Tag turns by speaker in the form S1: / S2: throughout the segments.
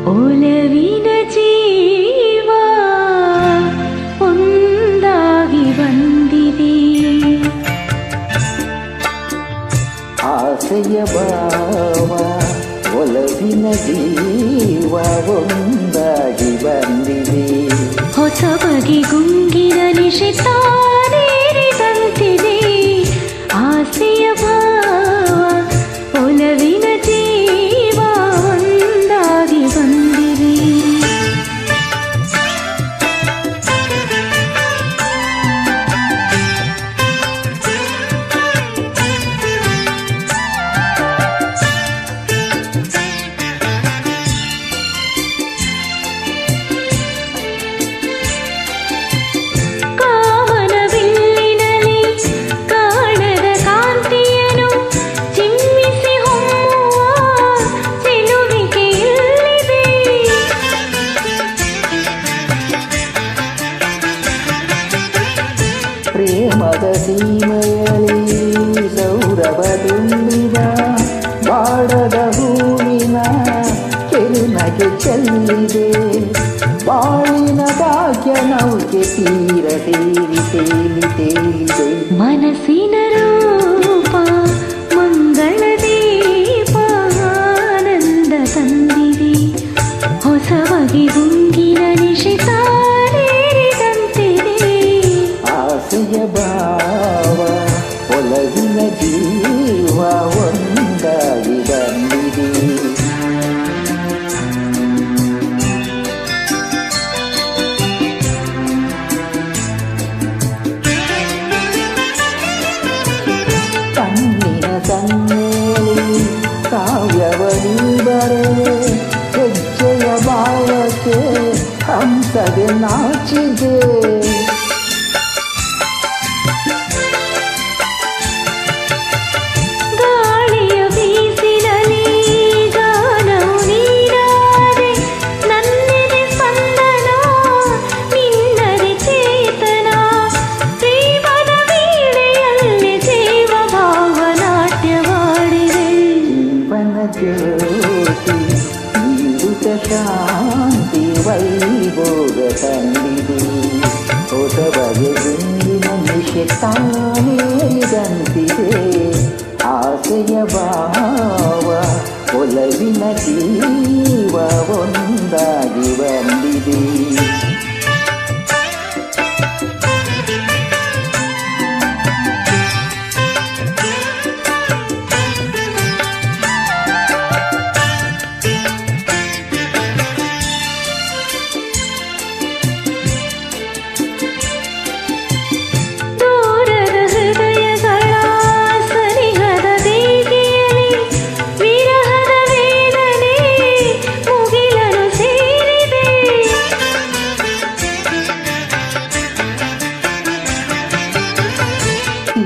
S1: ಒಲವಿನ ಜೀವ ಒಂದಾಗಿ ಬಂದಿದೆ.
S2: ಆಸೆಯ ಭಾವ ಒಲವಿನ ಜೀವ ಒಂದಾಗಿ ಬಂದಿದೆ.
S1: ಹೊಸ ಬಗೆ ಗುಂಗಿನ ನಿಶಿತಾನೇರಿದಂತಿದೆ. ಆಸೆಯ ಭಾವ ಒಲವಿನ ಜೀವ ಒಂದಾಗಿ ಬಂದಿದೆ.
S2: ಪ್ರೇಮದ ಸೀಮೆಯಲ್ಲಿ ಸೌರಭ ತುಂಬಿದ ಬಾಡದ ಹೂವಿನ ಕೆರುನಗೆ ಚೆಲ್ಲಿದೆ. ಬಾಳಿನ ಭಾಗ್ಯ ನೌಕೆ ತೀರ ಸೇರಿ ತೇಲಿ ತೇಲಿದೆ.
S1: ಮನಸ್ಸಿನ ರೂಪ ಮಂಗಳ ದೀಪ ಆನಂದ ತಂದಿದೆ. ಹೊಸ ಬಗೆ ಗುಂಗಿನ ನಿಶಿತಾನೇರಿದಂತಿದೆ.
S2: ಆಸೆಯ ಭಾವ ಒಲವಿನ ಜೀವ ಒಂದಾಗಿ ಬಂದಿದೆ. ಕಣ್ಣಿನ ಸನ್ನೆಯಲ್ಲಿ ಕಾವ್ಯವನಿ ಬರೆ ಹೆಜ್ಜೆಯ ಭಾವಕ್ಕೆ ಹಂಸದೆ ನಾಚಿದೆ.
S1: ಗಾಳಿಯ ಬೀಸಿನಲ್ಲಿ ಗಾನವು ನೀಡಾದೆ. ನನ್ನೆದೆ ಸ್ಪಂದನ ನಿನ್ನದೆ ಚೇತನ. ಪ್ರೇಮದ ವೀಣೆಯಲ್ಲಿ ಜೀವ ಭಾವನಾಟ್ಯವಾಡಿದೆ.
S2: ಜೀವನ ಜ್ಯೋತಿ ನೀಡುತ್ತ ಶಾಂತಿ ವೈಭೋಗ ತಂದಿದೆ. ಹೊಸ ಬಗೆ ಗುಂಗಿನ ನಿಶಿತಾನೇರಿದಂತಿದೆ. ಆಸೆಯ ಭಾವ ಒಲವಿನ ಜೀವ ಒಂದಾಗಿ ಬಂದಿದೆ.
S1: ದೂರದ ಹೃದಯಗಳ ಸನಿಹದ ದೇವಿಯಲ್ಲಿ ವಿರಹದ ವೇದನೆ ಮುಗಿಲನು ಸೇರಿದೆ.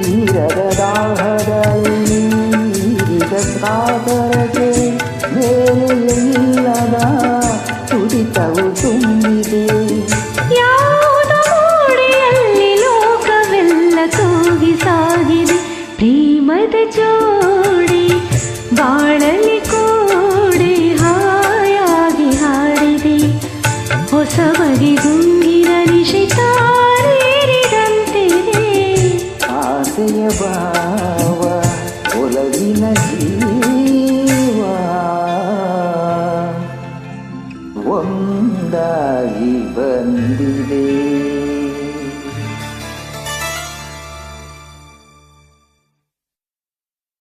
S2: ತೀರದ ದಾಹದಲ್ಲಿ ನೀರಿದ ಸಾಗರಕ್ಕೆ ಮೇಲೆಯಿಲ್ಲದ ತುಡಿತವು ತುಂಬಿದೆ.
S1: ಯಾವುದೋ ಮೋಡಿಯಲ್ಲಿ ಲೋಕವೆಲ್ಲ ತೂಗಿ ಸಾಗಿದೆ. ಪ್ರೇಮದ ಜೋಡಿ ಬಾಳಲಿ ಕೂಡಿ ಹಾಯಾಗಿ ಹಾಡಿದೆ. ಹೊಸ ಬಗೆ ಗುಂಗಿನ ನಿಶಿತಾನೇರಿದಂತಿದೆ.
S2: ಆಸೆಯ